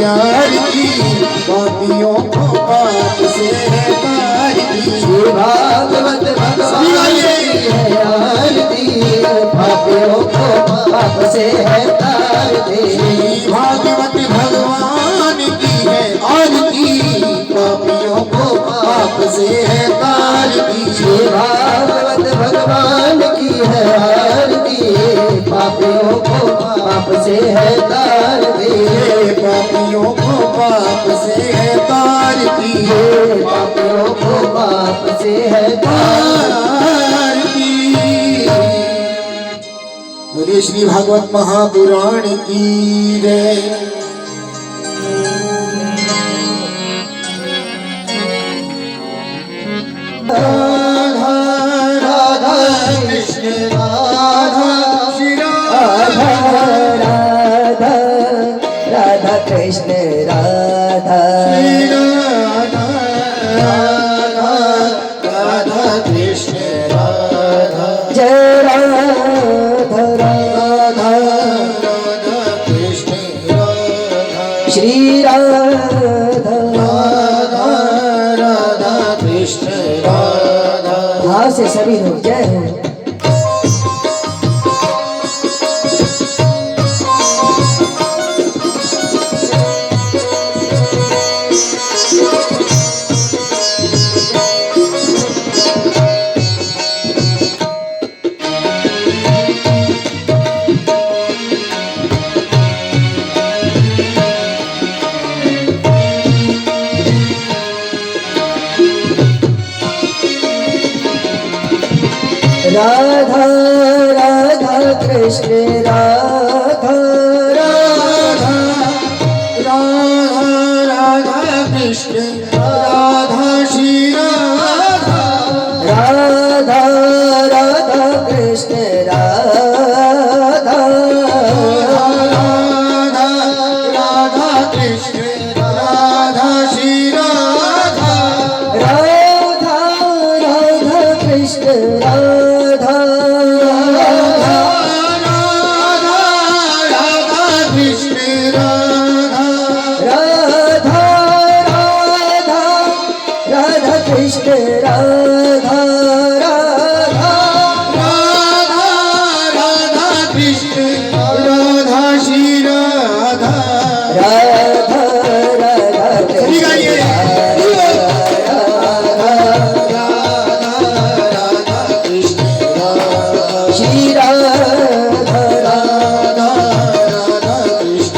आरती, पापियों को पाप से है तारती। श्री भागवत भगवान की है आरती, पापियों को पाप से है तारती। श्री भागवत भगवान की है आरती, पापियों को पाप से है तारती। श्री भागवत भगवान की है आरती, पापियों को पाप से है तारती। पापियों को पाप से है तारती, पापियों को पाप से है तारती। बोलिए श्री भागवत महापुराण की जय। राधा राधा कृष्ण राधा श्री राधा राधा राधा कृष्ण राधा श्री राधा राधा राधा कृष्ण राधा। जय राधा राधा राधा कृष्ण राधा श्री राधा राधा राधा कृष्ण राधा। हाँ से सभी लोग जय हो। राधा राधा कृष्ण राधा राधा राधा राधा कृष्ण राधा श्री राधा राधा राधा कृष्ण राधा राधा राधा कृष्ण राधा श्री राधा राधा राधा कृष्ण राधा कृष्ण राधा राधा राधा राधा कृष्ण राधा श्री राधा राधा राधा श्री राधा राधा कृष्ण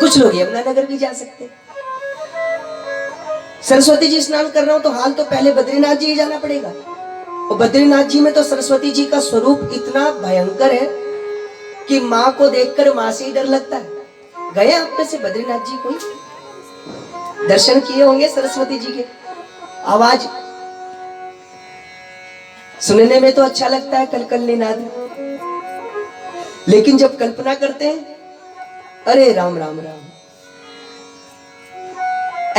कुछ लोग यमुनानगर भी जा सकते हैं। सरस्वती जी स्नान कर रहा हूं तो हाल तो पहले बद्रीनाथ जी ही जाना पड़ेगा, और बद्रीनाथ जी में तो सरस्वती जी का स्वरूप इतना भयंकर है कि माँ को देखकर माँ से ही डर लगता है। गए आप में से बद्रीनाथ जी कोई? दर्शन किए होंगे सरस्वती जी के। आवाज सुनने में तो अच्छा लगता है, कलकल निनाद, लेकिन जब कल्पना करते हैं, अरे राम राम राम।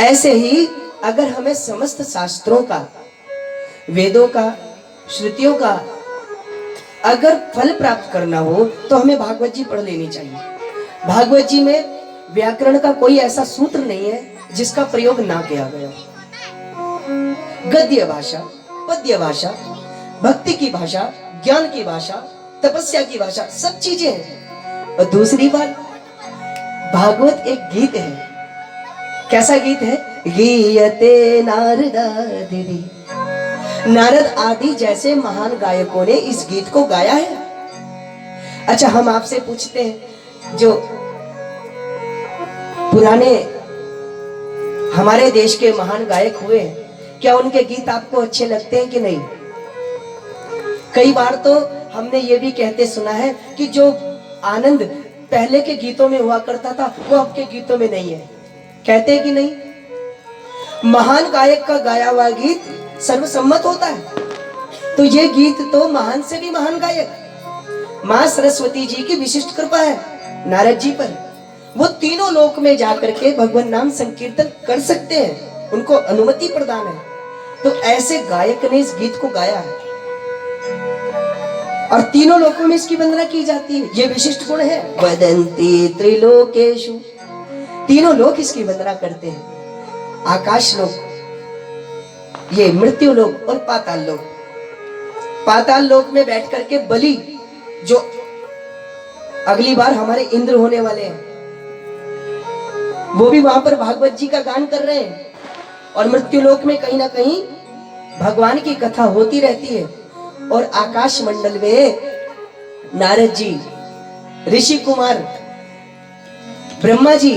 ऐसे ही अगर हमें समस्त शास्त्रों का, वेदों का, श्रुतियों का अगर फल प्राप्त करना हो तो हमें भागवत जी पढ़ लेनी चाहिए। भागवत जी में व्याकरण का कोई ऐसा सूत्र नहीं है जिसका प्रयोग ना किया गया। गद्य भाषा, पद्य भाषा, भक्ति की भाषा, ज्ञान की भाषा, तपस्या की भाषा, सब चीजें हैं। और दूसरी बात, भागवत एक गीत है। कैसा गीत है? गीयते नारदादिति, नारद आदि जैसे महान गायकों ने इस गीत को गाया है। अच्छा, हम आपसे पूछते हैं, जो पुराने हमारे देश के महान गायक हुए, क्या उनके गीत आपको अच्छे लगते हैं कि नहीं? कई बार तो हमने ये भी कहते सुना है कि जो आनंद पहले के गीतों में हुआ करता था वो अब के गीतों में नहीं है। कहते हैं कि नहीं? महान गायक का गाया हुआ गीत सर्वसम्मत होता है। तो ये गीत तो महान से भी महान गायक, मां सरस्वती जी की विशिष्ट कृपा है नारद जी पर। वो तीनों लोक में जाकर के भगवान नाम संकीर्तन कर सकते हैं, उनको अनुमति प्रदान है। तो ऐसे गायक ने इस गीत को गाया है और तीनों लोकों में इसकी वंदना की जाती है। ये विशिष्ट गुण है। वदंती त्रिलोकेषु, तीनों लोक इसकी वंदना करते हैं। आकाश लोक, ये मृत्यु लोक और पाताल लोक। पाताल लोक में बैठ करके बलि, जो अगली बार हमारे इंद्र होने वाले हैं, वो भी वहां पर भागवत जी का गान कर रहे हैं। और मृत्यु लोक में कहीं ना कहीं भगवान की कथा होती रहती है। और आकाश मंडल में नारद जी, ऋषि कुमार, ब्रह्मा जी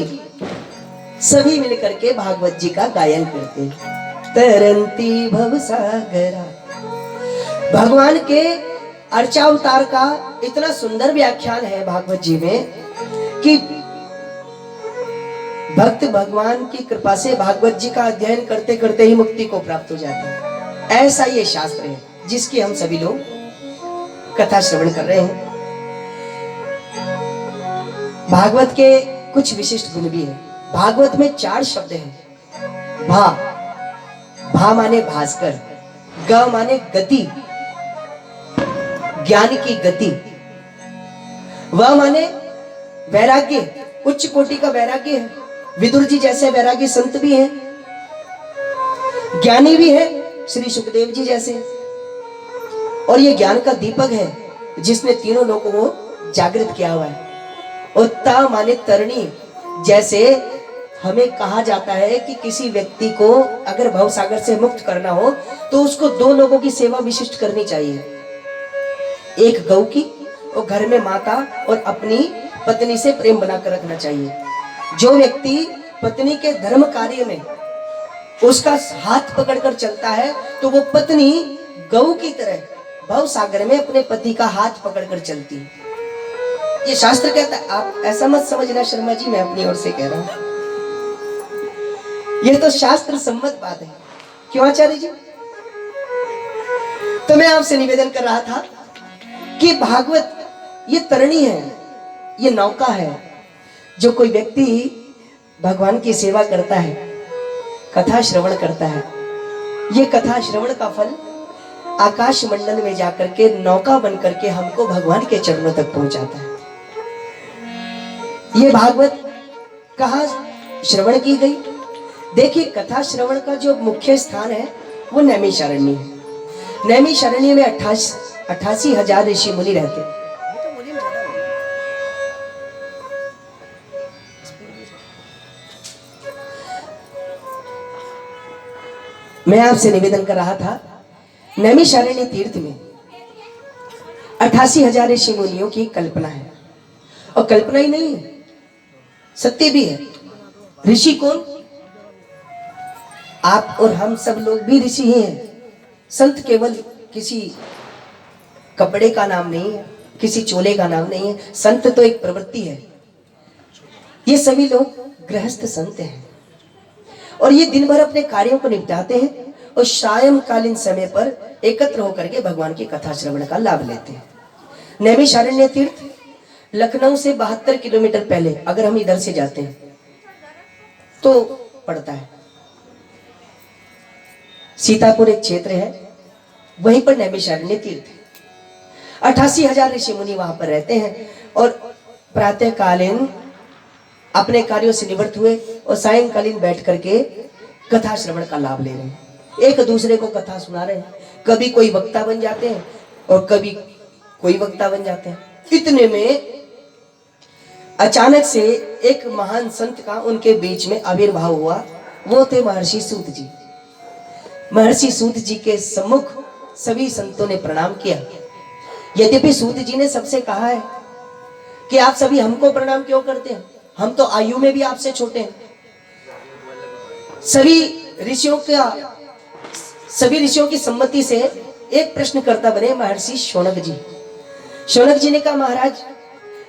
सभी मिलकर के भागवत जी का गायन करते हैं। तरंती भवसागरा, भगवान के अर्चावतार का इतना सुंदर व्याख्यान है भागवत जी में कि भक्त भगवान की कृपा से भागवत जी का अध्ययन करते करते ही मुक्ति को प्राप्त हो जाता है। ऐसा ये शास्त्र है जिसकी हम सभी लोग कथा श्रवण कर रहे हैं। भागवत के कुछ विशिष्ट गुण भी है। भागवत में 4 शब्द हैं। भा, भा माने भास्कर, ग माने गति, ज्ञान की गति, व माने वैराग्य, उच्च कोटि का वैराग्य है। विदुर जी जैसे वैरागी संत भी हैं, ज्ञानी भी है श्री सुखदेव जी जैसे। और ये ज्ञान का दीपक है जिसने तीनों लोगों को जागृत किया हुआ है। और ता माने तरणी, जैसे हमें कहा जाता है कि किसी व्यक्ति को अगर भवसागर से मुक्त करना हो तो उसको 2 लोगों की सेवा विशिष्ट करनी चाहिए, एक गौ की और घर में माता और अपनी पत्नी से प्रेम बनाकर रखना चाहिए। जो व्यक्ति पत्नी के धर्म कार्य में उसका हाथ पकड़कर चलता है तो वो पत्नी गौ की तरह भव सागर में अपने पति का हाथ पकड़कर चलती है। ये शास्त्र कहता है। आप ऐसा मत समझना शर्मा जी, मैं अपनी ओर से कह रहा हूं, ये तो शास्त्र सम्मत बात है। क्यों आचार्य जी? तो मैं आपसे निवेदन कर रहा था कि भागवत ये तरणी है, ये नौका है। जो कोई व्यक्ति भगवान की सेवा करता है, कथा श्रवण करता है, ये कथा श्रवण का फल आकाश मंडल में जाकर के नौका बन करके हमको भगवान के चरणों तक पहुंचाता है। ये भागवत कहाँ श्रवण की गई? देखिए, कथा श्रवण का जो मुख्य स्थान है वो नैमिषारण्य है। नैमिषारण्य में 88,000 ऋषि मुनि रहते हैं। मैं आपसे निवेदन कर रहा था, नैमिषारण्य तीर्थ में 88,000 ऋषि मुनियों की कल्पना है। और कल्पना ही नहीं है, सत्य भी है। ऋषि कौन? आप और हम सब लोग भी ऋषि ही हैं। संत केवल किसी कपड़े का नाम नहीं है, किसी चोले का नाम नहीं है। संत तो एक प्रवृत्ति है। ये सभी लोग गृहस्थ संत हैं और ये दिन भर अपने कार्यों को निपटाते हैं और सायंकालीन समय पर एकत्र होकर के भगवान की कथा श्रवण का लाभ लेते हैं। नैमिषारण्य तीर्थ लखनऊ से 72 किलोमीटर पहले, अगर हम इधर से जाते हैं तो पड़ता है। सीतापुर एक क्षेत्र है, वहीं पर नैमिषारण्य तीर्थ है। 88,000 ऋषि मुनि वहां पर रहते हैं और प्रातः कालीन अपने कार्यों से निवृत्त हुए और सायंकालीन बैठ करके कथा श्रवण का लाभ ले रहे हैं। एक दूसरे को कथा सुना रहे हैं। कभी कोई वक्ता बन जाते हैं और कभी कोई वक्ता बन जाते हैं। इतने में अचानक से एक महान संत का उनके बीच में आविर्भाव हुआ। वो थे महर्षि सूत जी। महर्षि सूत जी के सम्मुख सभी संतों ने प्रणाम किया। यद्यपि सूत जी ने सबसे कहा है कि आप सभी हमको प्रणाम क्यों करते हैं, हम तो आयु में भी आपसे छोटे हैं। सभी ऋषियों की सम्मति से एक प्रश्नकर्ता बने महर्षि शौनक जी। शौनक जी ने कहा, महाराज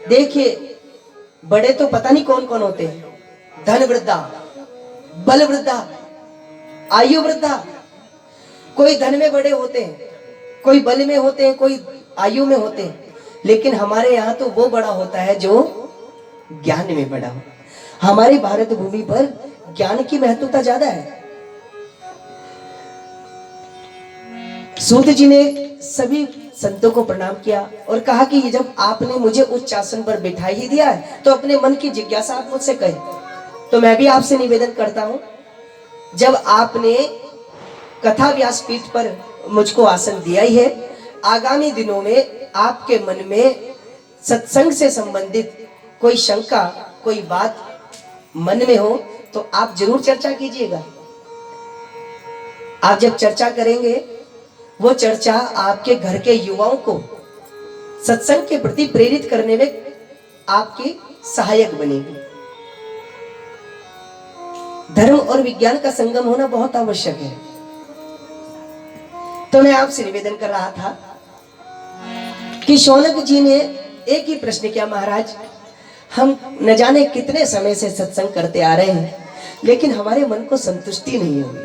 देखिए, बड़े तो पता नहीं कौन कौन होते हैं। धन वृद्धा, बल वृद्धा, आयु वृद्धा। कोई धन में बड़े होते हैं, कोई बल में होते हैं, कोई आयु में होते हैं, लेकिन हमारे यहाँ तो वो बड़ा होता है जो ज्ञान में बड़ा हो। हमारी भारत भूमि पर ज्ञान की महत्वता ज्यादा है। सूत जी ने सभी संतों को प्रणाम किया और कहा कि ये जब आपने मुझे उच्च आसन पर बिठा ही दिया है तो अपने मन की जिज्ञासा आप मुझसे कहें। तो मैं भी आपसे निवेदन करता हूं, जब आपने कथा व्यासपीठ पर मुझको आसन दिया ही है, आगामी दिनों में आपके मन में सत्संग से संबंधित कोई शंका, कोई बात मन में हो तो आप जरूर चर्चा कीजिएगा। आप जब चर्चा करेंगे, वो चर्चा आपके घर के युवाओं को सत्संग के प्रति प्रेरित करने में आपकी सहायक बनेगी। धर्म और विज्ञान का संगम होना बहुत आवश्यक है। तो मैं आपसे निवेदन कर रहा था कि शौनक जी ने एक ही प्रश्न किया, महाराज हम न जाने कितने समय से सत्संग करते आ रहे हैं, लेकिन हमारे मन को संतुष्टि नहीं हुई।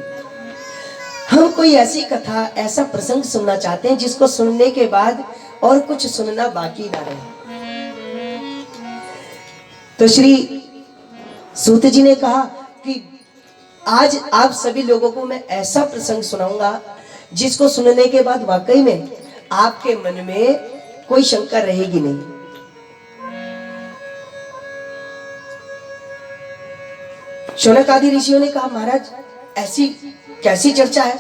हम कोई ऐसी कथा, ऐसा प्रसंग सुनना चाहते हैं जिसको सुनने के बाद और कुछ सुनना बाकी ना रहे। तो श्री सूत जी ने कहा कि आज आप सभी लोगों को मैं ऐसा प्रसंग सुनाऊंगा जिसको सुनने के बाद वाकई में आपके मन में कोई शंका रहेगी नहीं। शौनक आदि ऋषियों ने कहा, महाराज ऐसी कैसी चर्चा है?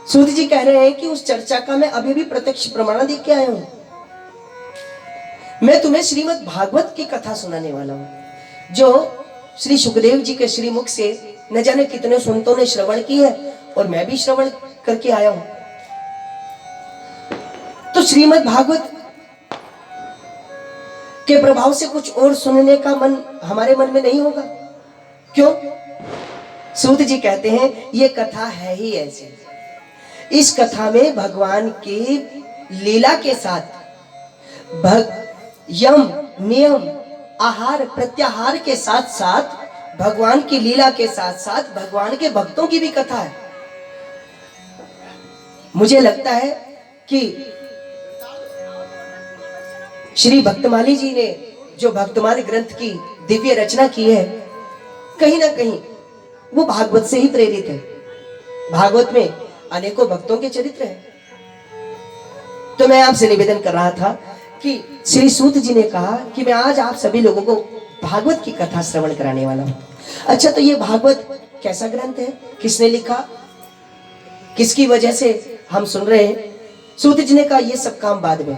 सूत जी कह रहे हैं कि उस चर्चा का मैं अभी भी प्रत्यक्ष प्रमाण देख के आया हूं। मैं तुम्हें श्रीमद् भागवत की कथा सुनाने वाला हूं, जो श्री सुखदेव जी के श्रीमुख से न जाने कितने संतों ने श्रवण की है और मैं भी श्रवण करके आया हूं। तो श्रीमद् भागवत के प्रभाव से कुछ और सुनने का मन हमारे मन में नहीं होगा, क्यों? सूत जी कहते हैं ये कथा है ही ऐसी। इस कथा में भगवान की लीला के साथ यम, नियम, आहार, प्रत्याहार के साथ साथ भगवान की लीला के साथ साथ भगवान के भक्तों की भी कथा है। मुझे लगता है कि श्री भक्तमाली जी ने जो भक्तमाल ग्रंथ की दिव्य रचना की है, कहीं ना कहीं वो भागवत से ही प्रेरित है। भागवत में अनेकों भक्तों के चरित्र हैं। तो मैं आपसे निवेदन कर रहा था कि श्री सूत जी ने कहा कि मैं आज आप सभी लोगों को भागवत की कथा श्रवण कराने वाला हूं। अच्छा, तो ये भागवत कैसा ग्रंथ है, किसने लिखा, किसकी वजह से हम सुन रहे हैं? सूत जी ने कहा ये सब काम बाद में,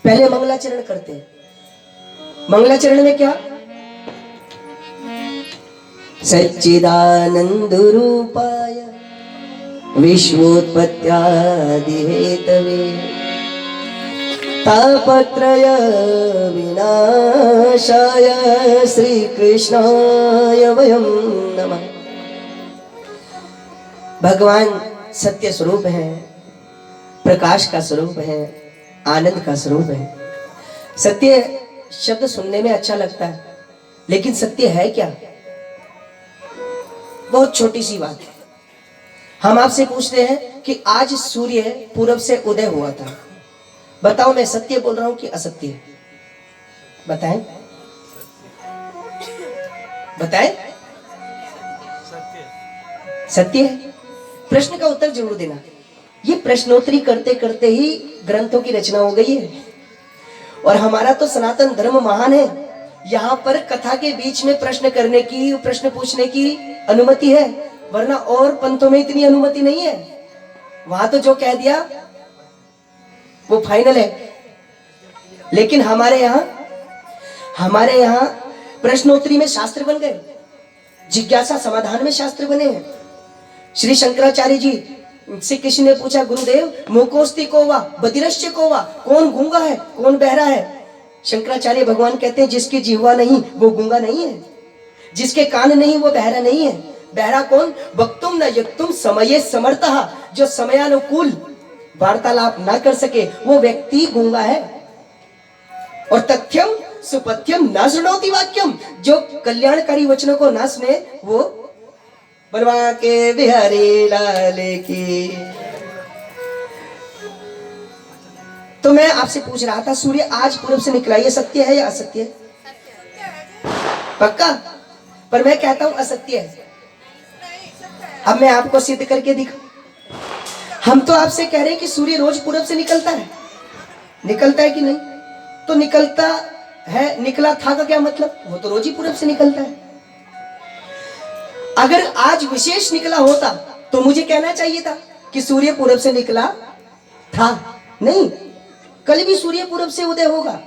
पहले मंगलाचरण करते हैं। मंगलाचरण में क्या? सच्चिदानंद रूपाय विश्वोत्पत्त्यादि हेतवे तापत्रय विनाशाय श्री कृष्णाय वयं नमः। भगवान सत्य स्वरूप है, प्रकाश का स्वरूप है, आनंद का स्वरूप है। सत्य शब्द सुनने में अच्छा लगता है, लेकिन सत्य है क्या? बहुत छोटी सी बात है। हम आपसे पूछते हैं कि आज सूर्य पूरब से उदय हुआ था, बताओ मैं सत्य बोल रहा हूं कि असत्य? बताएं बताएं। सत्य है। प्रश्न का उत्तर जरूर देना। ये प्रश्नोत्तरी करते करते ही ग्रंथों की रचना हो गई है। और हमारा तो सनातन धर्म महान है, यहाँ पर कथा के बीच में प्रश्न करने की, प्रश्न पूछने की अनुमति है, वरना और पंथों में इतनी अनुमति नहीं है। वहां तो जो कह दिया वो फाइनल है। लेकिन हमारे यहाँ प्रश्नोत्तरी में शास्त्र बन गए, जिज्ञासा समाधान में शास्त्र बने हैं। श्री शंकराचार्य जी से किसी ने पूछा, गुरुदेव मुकोस्ति को वा बदिरश्य को वा, कौन गूंगा है कौन बहरा है? शंकराचार्य भगवान कहते हैं जिसकी जिह्वा नहीं वो गूंगा नहीं है, जिसके कान नहीं वो बहरा नहीं है। बहरा कौन? वक्तुम न यक्तुम समये समर्थः, जो समयानुकूल वार्तालाप ना कर सके वो व्यक्ति गूंगा है। और तथ्यम सुपथ्यम न शृणोति वाक्यम, जो कल्याणकारी वचनों को ना सुने वो बनवा के बिहारी लाल की। तो मैं आपसे पूछ रहा था, सूर्य आज पूरब से निकला, ये सत्य है या असत्य है? पक्का? पर मैं कहता हूं असत्य है। अब मैं आपको सिद्ध करके दिखा। हम तो आपसे कह रहे हैं कि सूर्य रोज पूरब से निकलता है। निकलता है कि नहीं? तो निकलता है, निकला था का क्या मतलब? वो तो रोज ही पूरब से निकलता है। अगर आज विशेष निकला होता तो मुझे कहना चाहिए था कि सूर्य पूरब से निकला था। नहीं, कल भी सूर्य पूरब से उदय होगा,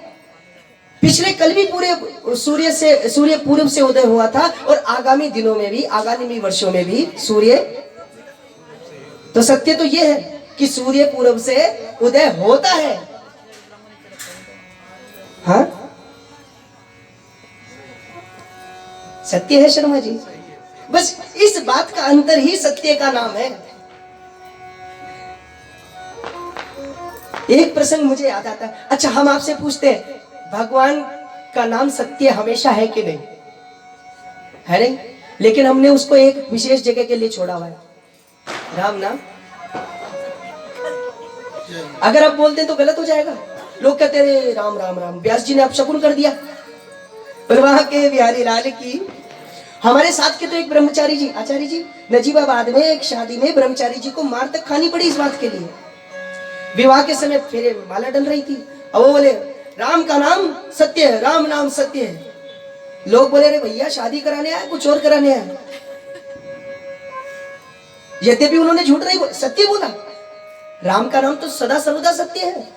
पिछले कल भी पूरे सूर्य पूरब से उदय हुआ था, और आगामी दिनों में भी, आगामी वर्षों में भी सूर्य। तो सत्य तो यह है कि सूर्य पूरब से उदय होता है। हाँ, सत्य है शर्मा जी। बस इस बात का अंतर ही सत्य का नाम है। एक प्रसंग मुझे याद आता है। अच्छा, हम आपसे पूछते हैं, भगवान का नाम सत्य हमेशा है कि नहीं? है नहीं, लेकिन हमने उसको एक विशेष जगह के लिए छोड़ा हुआ है, राम नाम। अगर आप बोलते हैं तो गलत हो जाएगा। लोग कहते हैं राम राम राम, व्यास जी ने अपशकुन कर दिया। परवाह के बिहारी लाल की। हमारे साथ के तो एक ब्रह्मचारी जी, आचार्य जी, नजीबाबाद में एक शादी में ब्रह्मचारी जी को मार तक खानी पड़ी इस बात के लिए। विवाह के समय फेरे माला डल रही थी, अब वो बोले राम का नाम सत्य है, राम नाम सत्य है। लोग बोले, अरे भैया शादी कराने आए कुछ और कराने आए। यद्यपि उन्होंने झूठ नहीं बोला, सत्य बोला। राम का नाम तो सदा सर्वदा सत्य है,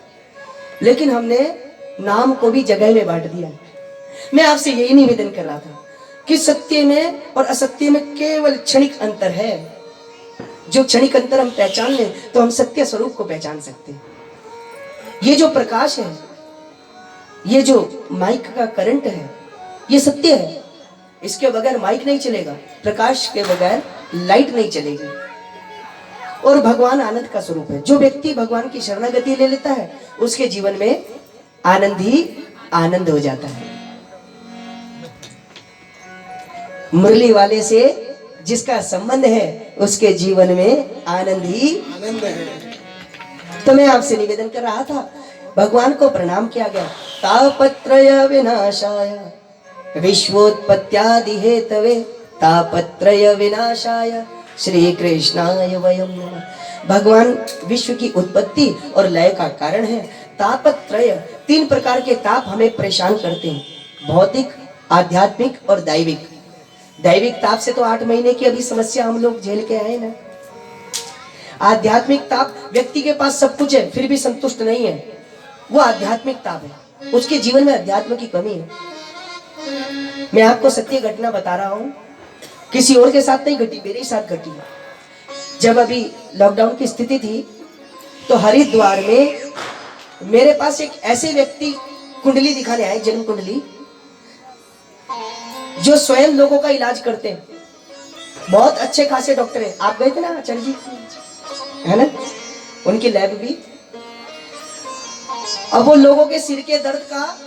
लेकिन हमने नाम को भी जगह में बांट दिया। मैं आपसे यही निवेदन कर रहा था कि सत्य में और असत्य में केवल क्षणिक अंतर है। जो क्षणिक अंतर हम पहचान लें तो हम सत्य स्वरूप को पहचान सकते हैं। ये जो प्रकाश है, ये जो माइक का करंट है, ये सत्य है। इसके बगैर माइक नहीं चलेगा, प्रकाश के बगैर लाइट नहीं चलेगी। और भगवान आनंद का स्वरूप है। जो व्यक्ति भगवान की शरणागति ले लेता है उसके जीवन में आनंद ही आनंद हो जाता है। मुरली वाले से जिसका संबंध है उसके जीवन में आनंद ही आनंद है। तो मैं आपसे निवेदन कर रहा था, भगवान को प्रणाम किया गया। तापत्रय विनाशाय विश्वोत्पत्त्यादि हेतवे तापत्रय विनाशाय श्री कृष्णाय वयं नमः। भगवान विश्व की उत्पत्ति और लय का कारण है। तापत्रय, तीन प्रकार के ताप हमें परेशान करते हैं, भौतिक, आध्यात्मिक और दैविक। दैविक ताप से तो 8 महीने की अभी समस्या हम लोग झेल के आए ना। आध्यात्मिक ताप, व्यक्ति के पास सब कुछ है फिर भी संतुष्ट नहीं है, वो आध्यात्मिक ताप है। उसके जीवन में अध्यात्म की कमी है। मैं आपको सत्य घटना बता रहा हूं, किसी और के साथ नहीं घटी, मेरे साथ घटी। जब अभी लॉकडाउन की स्थिति थी तो हरिद्वार में मेरे पास एक ऐसे व्यक्ति कुंडली दिखाने आए, जन्म कुंडली, जो स्वयं लोगों का इलाज करते हैं, बहुत अच्छे खासे डॉक्टर हैं। आप गए थे ना आचार्य जी, है ना, उनकी लैब भी। अब वो लोगों के सिर के दर्द का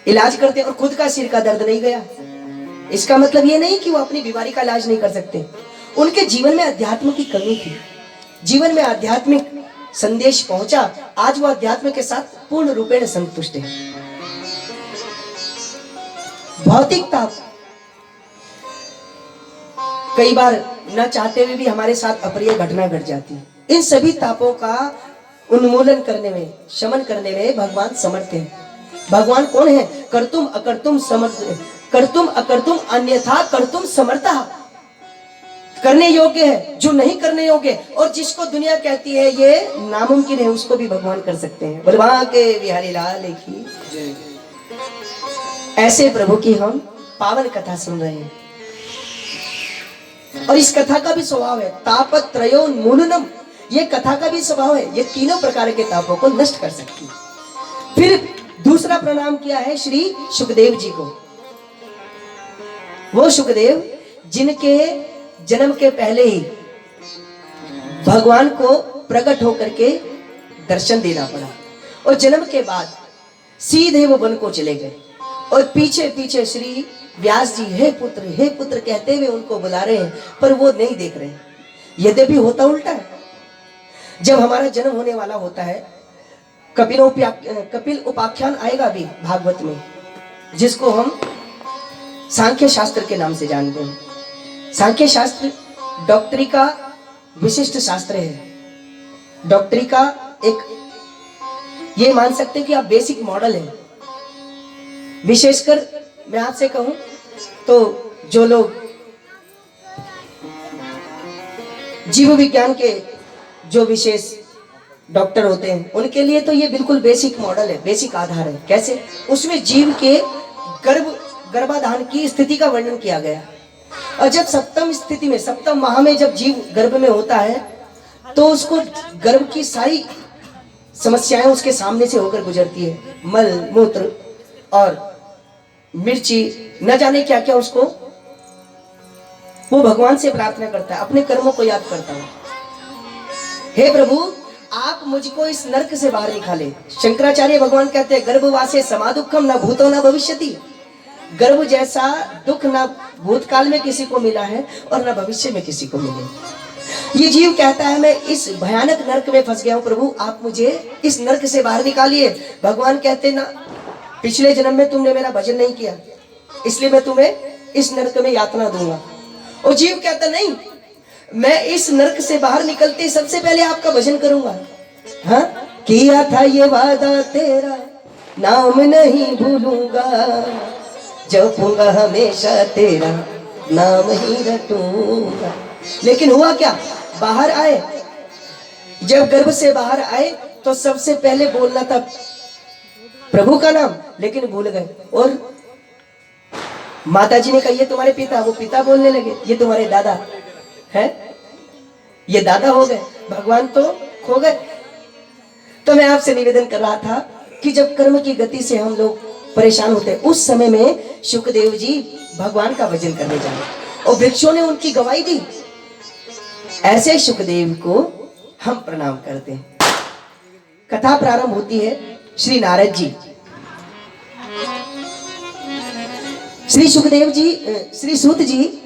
इलाज करते और खुद का सिर का दर्द नहीं गया। इसका मतलब ये नहीं कि वो अपनी बीमारी का इलाज नहीं कर सकते। उनके जीवन में अध्यात्म की कमी थी, जीवन में आध्यात्मिक संदेश पहुंचा, आज वो अध्यात्म के साथ पूर्ण रूपेण संतुष्ट है। भौतिक ताप कई बार न चाहते हुए भी हमारे साथ अप्रिय घटना घट जाती है। इन सभी तापों का उन्मूलन करने में, शमन करने में भगवान समर्थ है। भगवान कौन है? कर्तुम अकर्तुम समर्थ, कर्तुम अकर्तुम अन्यथा कर्तुम समर्था। करने योग्य है जो नहीं करने योग्य, और जिसको दुनिया कहती है ये नामुमकिन है, उसको भी भगवान कर सकते हैं। बलवान के बिहारी लाल की जय। ऐसे प्रभु की हम पावन कथा सुन रहे हैं, और इस कथा का भी स्वभाव है तापत्रयोन्मूलनम। ये कथा का भी स्वभाव है, ये तीनों प्रकार के तापों को नष्ट कर सकती है। फिर दूसरा प्रणाम किया है श्री सुखदेव जी को। वो सुखदेव जिनके जन्म के पहले ही भगवान को प्रकट होकर के दर्शन देना पड़ा, और जन्म के बाद सीधे वो वन को चले गए, और पीछे पीछे श्री व्यास जी हे पुत्र कहते हुए उनको बुला रहे हैं, पर वो नहीं देख रहे। यद्यपि होता उल्टा है। जब हमारा जन्म होने वाला होता है, कपिल उपाख्यान आएगा भी भागवत में, जिसको हम सांख्य शास्त्र के नाम से जानते हैं। सांख्य शास्त्र डॉक्टरी का विशिष्ट शास्त्र है। डॉक्टरी का एक, ये मान सकते हैं कि आप बेसिक मॉडल है। विशेषकर मैं आपसे कहूं तो जो लोग जीव विज्ञान के जो विशेष डॉक्टर होते हैं, उनके लिए तो ये बिल्कुल बेसिक मॉडल है, बेसिक आधार है। कैसे? उसमें जीव के गर्भाधान की स्थिति का वर्णन किया गया, और जब सप्तम स्थिति में, सप्तम माह में जब जीव गर्भ में होता है, तो उसको गर्भ की सारी समस्याएं उसके सामने से होकर गुजरती है। मल मूत्र और मिर्ची, न जाने क्या क्या, उसको वो भगवान से प्रार्थना करता है, अपने कर्मों को याद करता है। हे प्रभु, आप मुझको इस नरक से बाहर निकाले। शंकराचार्य भगवान कहते हैं गर्भवासे समादुखम न भूतो न भविष्यति। गर्भ जैसा दुख न भूतकाल में किसी को मिला है और न भविष्य में किसी को मिले। ये जीव कहता है मैं इस भयानक नरक में फंस गया हूं, प्रभु आप मुझे इस नरक से बाहर निकालिए। भगवान कहते ना, पिछले जन्म में तुमने मेरा भजन नहीं किया, इसलिए मैं तुम्हें इस नरक में यातना दूंगा। और जीव कहता नहीं, मैं इस नरक से बाहर निकलते सबसे पहले आपका भजन करूंगा। हाँ, किया था ये वादा तेरा, नाम नहीं भूलूंगा, जपूंगा हमेशा तेरा, नाम ही रटूंगा। लेकिन हुआ क्या? बाहर आए, जब गर्भ से बाहर आए तो सबसे पहले बोलना था प्रभु का नाम, लेकिन भूल गए। और माताजी ने कहा ये तुम्हारे पिता, वो पिता बोलने लगे ये तुम्हारे दादा है, ये दादा हो गए, भगवान तो खो गए। तो मैं आपसे निवेदन कर रहा था कि जब कर्म की गति से हम लोग परेशान होते हैं, उस समय में सुखदेव जी भगवान का भजन करने जाए, और वृक्षों ने उनकी गवाही दी। ऐसे सुखदेव को हम प्रणाम करते हैं। कथा प्रारंभ होती है श्री नारद जी, श्री सुखदेव जी, श्री सूत जी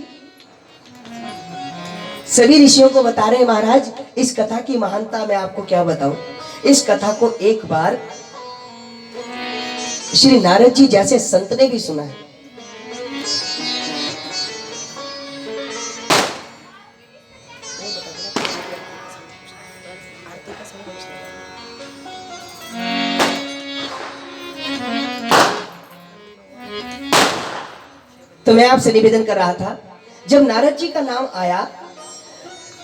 सभी ऋषियों को बता रहे हैं महाराज इस कथा की महानता मैं आपको क्या बताऊं। इस कथा को एक बार श्री नारद जी जैसे संत ने भी सुना है। तो मैं आपसे निवेदन कर रहा था, जब नारद जी का नाम आया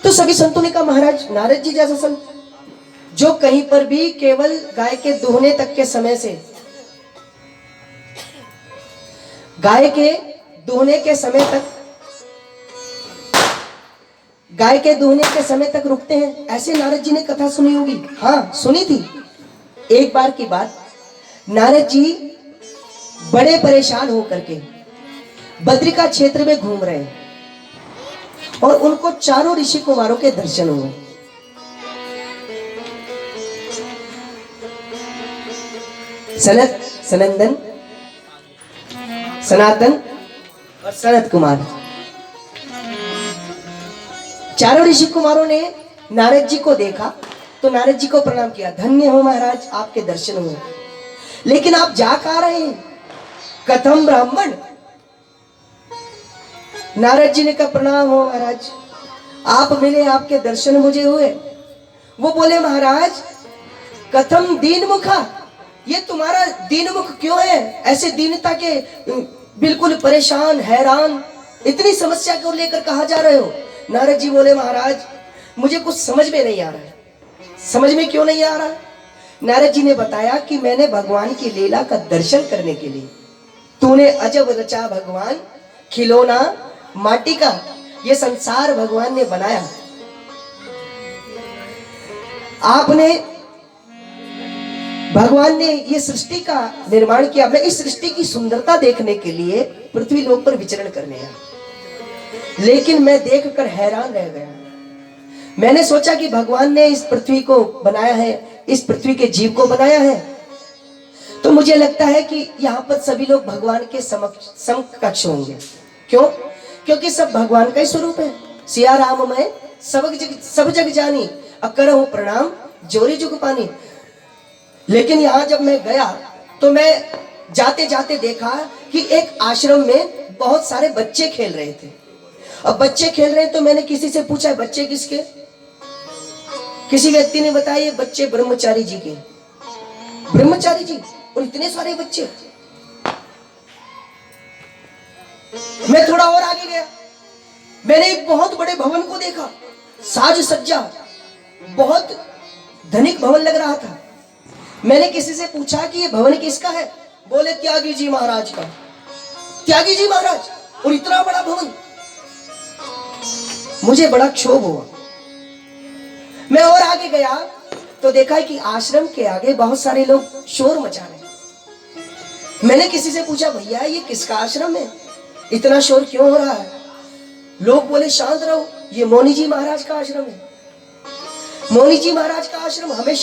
तो सभी संतों ने कहा महाराज नारद जी जैसा संत जो कहीं पर भी केवल गाय के दूहने तक के समय से, गाय के दूहने के समय तक गाय के दूहने के समय तक रुकते हैं, ऐसे नारद जी ने कथा सुनी होगी। हाँ सुनी थी। एक बार की बात, नारद जी बड़े परेशान होकर के बद्रिका क्षेत्र में घूम रहे हैं और उनको चारों ऋषि कुमारों के दर्शन हुए। सनत, सनंदन, सनातन और सनत कुमार, चारों ऋषि कुमारों ने नारद जी को देखा तो नारद जी को प्रणाम किया। धन्य हो महाराज, आपके दर्शन हुए, लेकिन आप जा कहाँ रहे हैं? कथम ब्राह्मण। नारद जी ने कहा प्रणाम हो महाराज, आप मिले, आपके दर्शन मुझे हुए। वो बोले महाराज कथम दीन मुखा, ये तुम्हारा दीन मुख क्यों है? ऐसे दीनता के बिल्कुल परेशान हैरान, इतनी समस्या क्यों लेकर कहा जा रहे हो? नारद जी बोले महाराज मुझे कुछ समझ में नहीं आ रहा है। समझ में क्यों नहीं आ रहा है? नारद जी ने बताया कि मैंने भगवान की लीला का दर्शन करने के लिए, तूने अजब रचा भगवान खिलौना माटी का, ये संसार भगवान ने बनाया। आपने, भगवान ने ये सृष्टि का निर्माण किया। मैं इस सृष्टि की सुंदरता देखने के लिए पृथ्वी लोक पर विचरण करने आया, लेकिन मैं देखकर हैरान रह गया। मैंने सोचा कि भगवान ने इस पृथ्वी को बनाया है, इस पृथ्वी के जीव को बनाया है, तो मुझे लगता है कि यहाँ पर सभी लोग भगवान के समकक्ष होंगे। क्यों? क्योंकि सब भगवान का ही स्वरूप है। सिया राम मैं सब जग जानी, अकरहु प्रणाम जोरी जुग पानी। लेकिन यहाँ जब मैं गया तो मैं जाते जाते देखा कि एक आश्रम में बहुत सारे बच्चे खेल रहे थे। अब बच्चे खेल रहे हैं तो मैंने किसी से पूछा बच्चे किसके? किसी व्यक्ति ने बताया ये बच्चे ब्रह्मचारी जी के। ब्रह्मचारी जी और इतने सारे बच्चे। मैं थोड़ा और आगे गया, मैंने एक बहुत बड़े भवन को देखा, साज सज्जा, बहुत धनिक भवन लग रहा था। मैंने किसी से पूछा कि ये भवन किसका है? बोले त्यागी जी महाराज का। त्यागी जी महाराज और इतना बड़ा भवन। मुझे बड़ा क्षोभ हुआ। मैं और आगे गया तो देखा कि आश्रम के आगे बहुत सारे लोग शोर मचा रहे हैं। मैंने किसी से पूछा भैया ये किसका आश्रम है, इतना शोर क्यों हो रहा है? लोग बोले शांत रहो, ये मौनी जी महाराज का आश्रम है। मौनी जी महाराज का आश्रम हमेशा